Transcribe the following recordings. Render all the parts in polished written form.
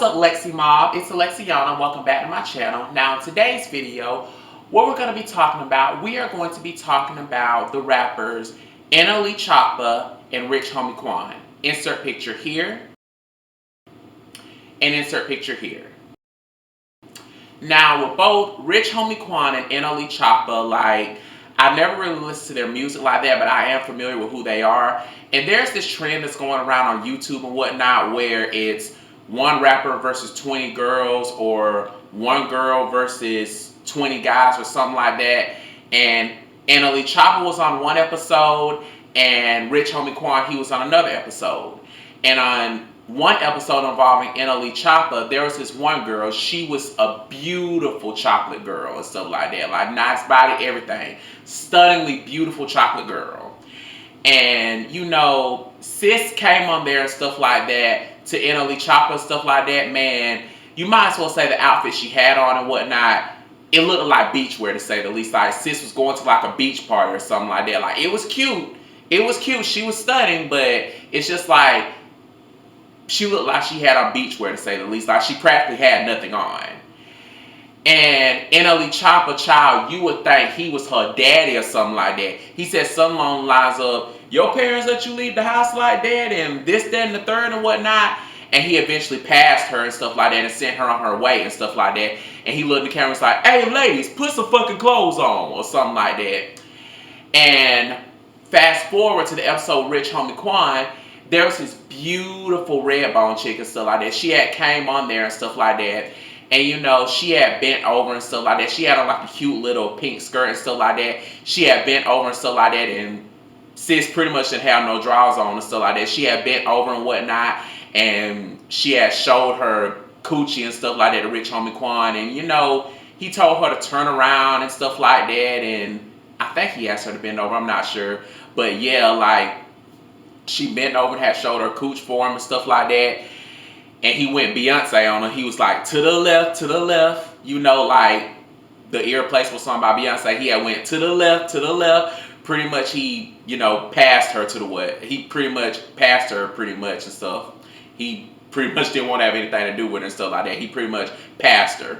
up, Lexi Mob? It's Alexiana. Welcome back to my channel. Now, in today's video, what we're going to be talking about, we are going to be talking about the rappers Anastasia Lee Choppa and Rich Homie Quan. Insert picture here and insert picture here. Now, with both Rich Homie Quan and Anastasia Lee Choppa, like, I've never really listened to their music like that, but I am familiar with who they are. And there's this trend that's going around on YouTube and whatnot where it's one rapper versus 20 girls, or one girl versus 20 guys, or something like that. And Anastasia Lee Choppa was on one episode, and Rich Homie Quan, he was on another episode. And on one episode involving Anastasia Lee Choppa, there was this one girl. She was a beautiful chocolate girl and stuff like that. Like, nice body, everything. Stunningly beautiful chocolate girl. And, you know, sis came on there and stuff like that to Anastasia Lee Choppa and stuff like that. Man, you might as well say the outfit she had on and whatnot, it looked like beachwear, to say the least. Like, sis was going to like a beach party or something like that. Like, it was cute. It was cute. She was stunning, but it's just like, she looked like she had on beachwear, to say the least. Like, she practically had nothing on. And Anastasia Lee Choppa, child, you would think he was her daddy or something like that. He said something along the lines of, your parents let you leave the house like that, and this, that, and the third, and whatnot. And he eventually passed her and stuff like that and sent her on her way and stuff like that. And he looked in the camera and was like, hey, ladies, put some fucking clothes on, or something like that. And fast forward to the episode Rich Homie Quan, there was this beautiful red bone chick and stuff like that. She had came on there and stuff like that. And, you know, she had bent over and stuff like that. She had on like a cute little pink skirt and stuff like that. She had bent over and stuff like that. And sis pretty much didn't have no drawers on and stuff like that. She had bent over and whatnot. And she had showed her coochie and stuff like that to Rich Homie Quan. And, you know, he told her to turn around and stuff like that. And I think he asked her to bend over. I'm not sure. But, yeah, like, she bent over and had showed her cooch for him and stuff like that. And he went Beyonce on her. He was like, to the left, you know, like the irreplaceable song by Beyonce. He had went to the left. Pretty much he, you know, passed her to the what? He pretty much passed her pretty much and stuff. He pretty much didn't want to have anything to do with her and stuff like that. He pretty much passed her.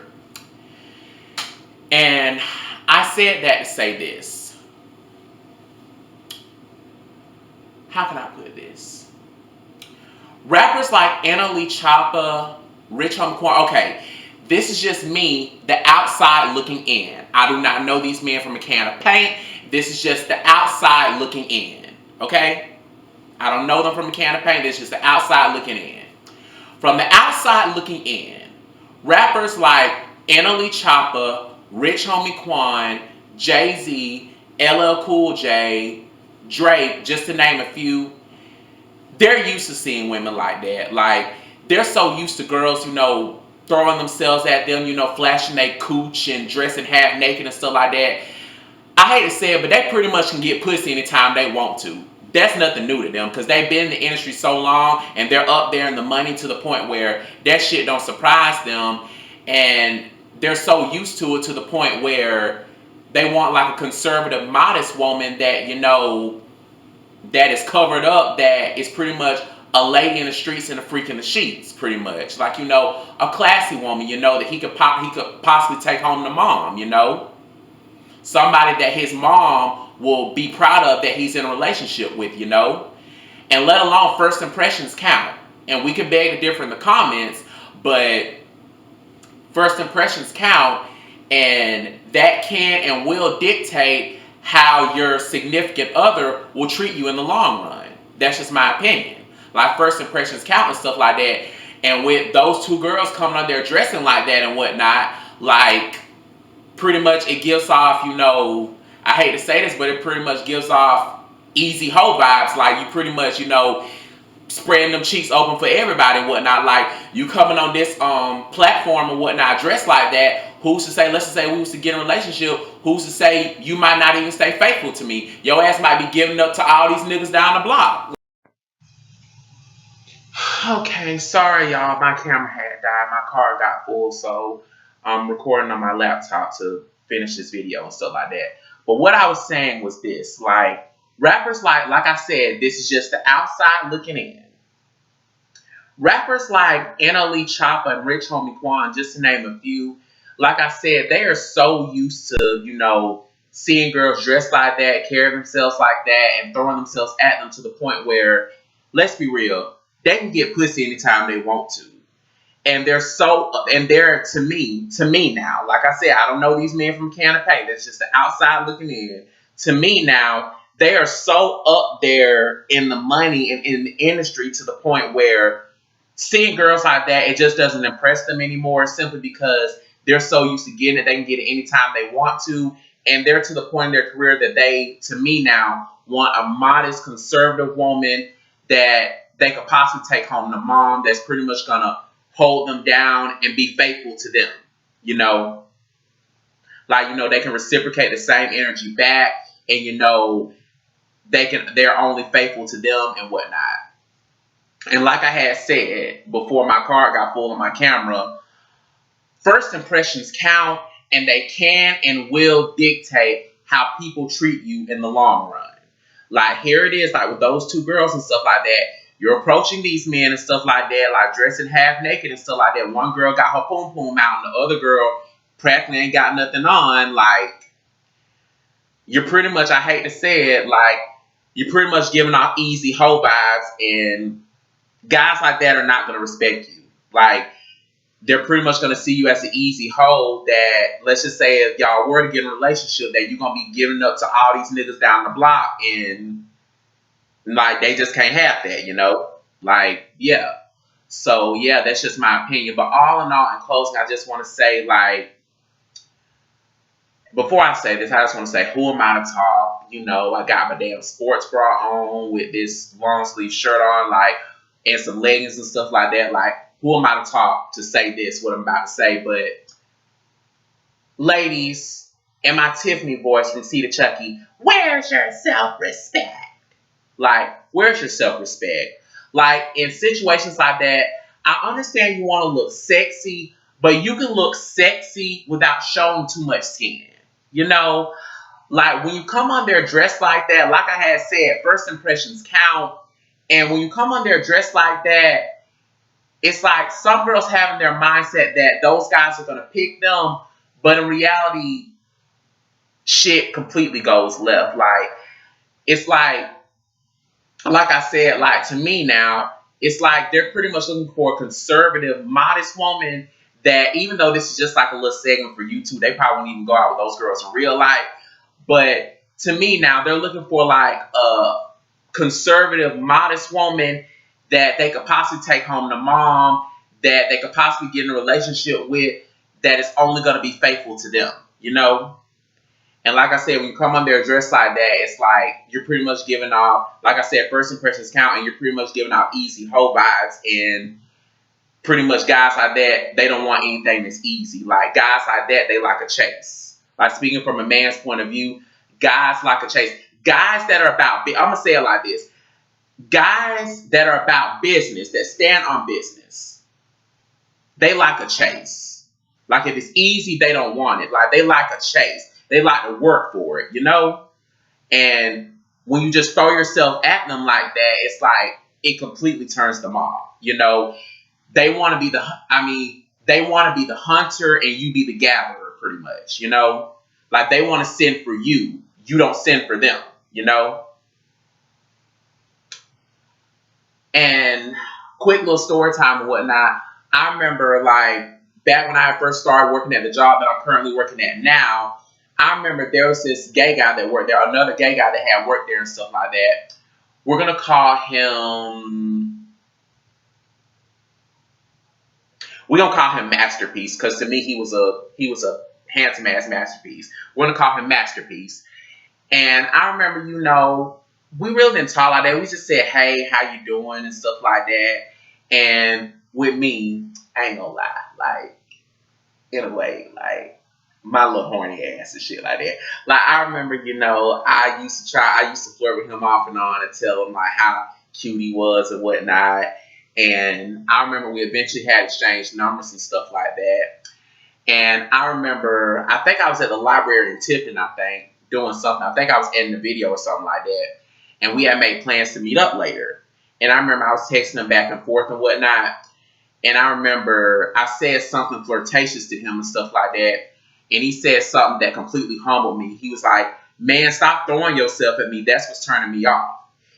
And I said that to say this. How can I put this? Rappers like Anastasia Lee Choppa, Rich Homie Quan, okay, this is just me, the outside looking in. I do not know these men from a can of paint. This is just the outside looking in, okay? I don't know them from a can of paint. This is just the outside looking in. From the outside looking in, rappers like Anastasia Lee Choppa, Rich Homie Quan, Jay-Z, LL Cool J, Drake, just to name a few, they're used to seeing women like that. Like, they're so used to girls, you know, throwing themselves at them, you know, flashing their cooch and dressing half naked and stuff like that. I hate to say it, but they pretty much can get pussy anytime they want to. That's nothing new to them, because they've been in the industry so long and they're up there in the money to the point where that shit don't surprise them. And they're so used to it to the point where they want like a conservative, modest woman that, you know, that is covered up, that is pretty much a lady in the streets and a freak in the sheets, pretty much. Like, you know, a classy woman, you know, that he could possibly take home to mom, you know. Somebody that his mom will be proud of, that he's in a relationship with, you know. And let alone first impressions count. And we can beg to differ in the comments, but first impressions count, and that can and will dictate how your significant other will treat you in the long run. That's just my opinion. Like, first impressions count and stuff like that. And with those two girls coming on there dressing like that and whatnot, like, pretty much it gives off, you know, I hate to say this, but it pretty much gives off easy hoe vibes. Like, you pretty much, you know, spreading them cheeks open for everybody and whatnot. Like, you coming on this platform and whatnot dressed like that, who's to say, let's just say we was to get in a relationship, who's to say you might not even stay faithful to me? Your ass might be giving up to all these niggas down the block. Okay, sorry y'all, my camera had died, my car got full, so I'm recording on my laptop to finish this video and stuff like that. But what I was saying was this, like, rappers like I said, this is just the outside looking in. Rappers like Anna Lee Choppa and Rich Homie Quan, just to name a few, like I said, they are so used to, seeing girls dressed like that, carry themselves like that, and throwing themselves at them to the point where, let's be real, they can get pussy anytime they want to. And they're to me now, like I said, I don't know these men from can of paint. That's just the outside looking in. To me now, they are so up there in the money and in the industry to the point where seeing girls like that, it just doesn't impress them anymore simply because they're so used to getting it. They can get it anytime they want to. And they're to the point in their career that they, to me now, want a modest, conservative woman that they could possibly take home to mom that's pretty much going to hold them down and be faithful to them. You know, they can reciprocate the same energy back and, they're only faithful to them and whatnot. And like I had said before my card got full on my camera, first impressions count and they can and will dictate how people treat you in the long run. Like here it is, like with those two girls and stuff like that. You're approaching these men and stuff like that, like dressing half naked and stuff like that. One girl got her poom poom out and the other girl practically ain't got nothing on. Like, you're pretty much, I hate to say it, like, you're pretty much giving off easy hoe vibes, and guys like that are not going to respect you. Like, they're pretty much going to see you as an easy hoe that, let's just say, if y'all were to get in a relationship, that you're going to be giving up to all these niggas down the block, and, like, they just can't have that, Like, yeah. So, yeah, that's just my opinion. But all in all, in closing, I just want to say, like, before I say this, I just want to say, who am I to talk? I got my damn sports bra on with this long sleeve shirt on, like, and some leggings and stuff like that. Like, who am I to talk to say this, what I'm about to say? But, ladies, and my Tiffany voice from C to Chucky, where's your self-respect? Like, where's your self-respect? Like, in situations like that, I understand you want to look sexy, but you can look sexy without showing too much skin. Like when you come on there dressed like that, like I had said, first impressions count. And when you come on there dressed like that, it's like some girls have in their mindset that those guys are going to pick them. But in reality, shit completely goes left. Like, it's like I said, like to me now, it's like they're pretty much looking for a conservative, modest woman that even though this is just like a little segment for YouTube, they probably won't even go out with those girls in real life. But to me now, they're looking for like a conservative, modest woman that they could possibly take home to mom, that they could possibly get in a relationship with, that is only going to be faithful to them, And like I said, when you come on there dressed like that, it's like you're pretty much giving off, like I said, first impressions count, and you're pretty much giving off easy hoe vibes. And pretty much guys like that, they don't want anything that's easy. Like guys like that, they like a chase. Like speaking from a man's point of view, guys like a chase. Guys that are about, I'm going to say it like this. Guys that are about business, that stand on business, they like a chase. Like if it's easy, they don't want it. Like they like a chase. They like to work for it, And when you just throw yourself at them like that, it's like it completely turns them off, They want to be they want to be the hunter and you be the gatherer, pretty much, Like they want to send for you. You don't send for them, And quick little story time and whatnot. I remember like back when I first started working at the job that I'm currently working at now, I remember there was this gay guy that worked there, another gay guy that had worked there and stuff like that. We're gonna call him. We're gonna call him Masterpiece because to me he was a handsome ass masterpiece. We're gonna call him Masterpiece. And I remember, we really didn't talk like that. We just said, "Hey, how you doing?" and stuff like that. And with me, I ain't gonna lie, like in a way, like. My little horny ass and shit like that. Like I remember, I used to flirt with him off and on and tell him like how cute he was and whatnot. And I remember we eventually had exchanged numbers and stuff like that. And I remember, I think I was at the library in Tiffin, doing something. I think I was editing a video or something like that. And we had made plans to meet up later. And I remember I was texting him back and forth and whatnot. And I remember I said something flirtatious to him and stuff like that. And he said something that completely humbled me. He was like, man, stop throwing yourself at me. That's what's turning me off.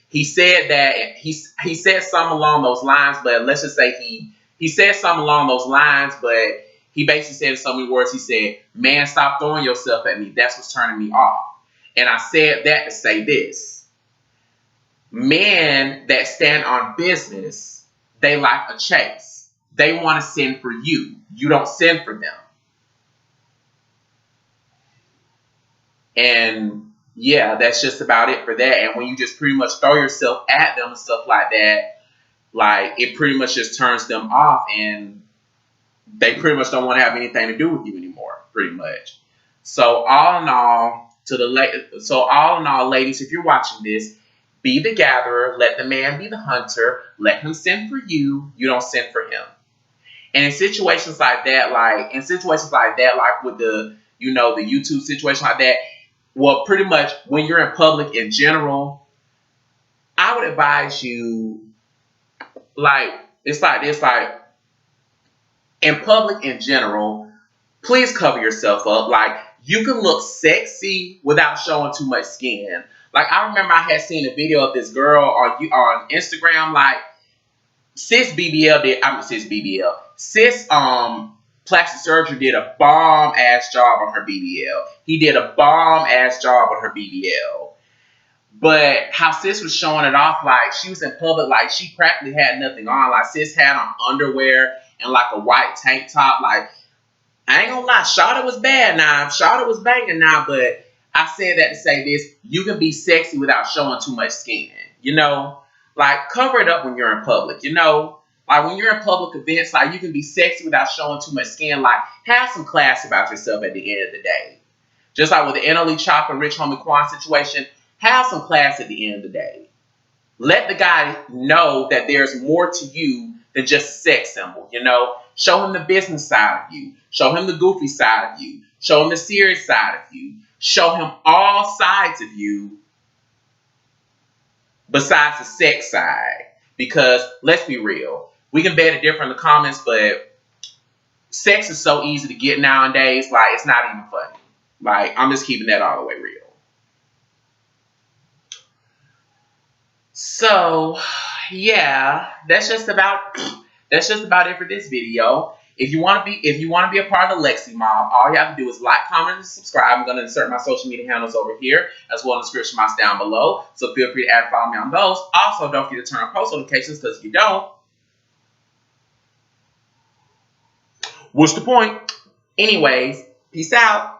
He said that he said something along those lines, but let's just say he said something along those lines, but he basically said in so many words, he said, man, stop throwing yourself at me. That's what's turning me off. And I said that to say this. Men that stand on business, they like a chase. They want to send for you. You don't send for them. And yeah, that's just about it for that. And when you just pretty much throw yourself at them and stuff like that, like it pretty much just turns them off and they pretty much don't want to have anything to do with you anymore, pretty much. So all in all, ladies, if you're watching this, be the gatherer, let the man be the hunter, let him send for you, you don't send for him. And in situations like that, like with the, the YouTube situation like that, well, pretty much when you're in public in general, I would advise you, like, it's like this, like, in public in general, please cover yourself up. Like, you can look sexy without showing too much skin. Like, I remember I had seen a video of this girl on Instagram, like, Sis plastic surgery did a bomb ass job on her BBL. He did a bomb ass job on her BBL. But how Sis was showing it off, like she was in public, like she practically had nothing on. Like Sis had on underwear and like a white tank top. Like, I ain't gonna lie, Shawty was bad now. Shawty was banging now, but I said that to say this, you can be sexy without showing too much skin. Like cover it up when you're in public, Like when you're in public events, like you can be sexy without showing too much skin. Like have some class about yourself at the end of the day. Just like with the NLE Chopper and Rich Homie Quan situation, have some class at the end of the day. Let the guy know that there's more to you than just a sex symbol, Show him the business side of you. Show him the goofy side of you. Show him the serious side of you. Show him all sides of you besides the sex side. Because, let's be real, we can bet it different in the comments, but sex is so easy to get nowadays, like, it's not even funny. Like, I'm just keeping that all the way real. So, yeah, that's just about it for this video. If you want to be a part of the Lexi Mob, all you have to do is like, comment, and subscribe. I'm going to insert my social media handles over here, as well as the description box down below. So feel free to add and follow me on those. Also, don't forget to turn on post notifications, because if you don't, what's the point? Anyways, peace out.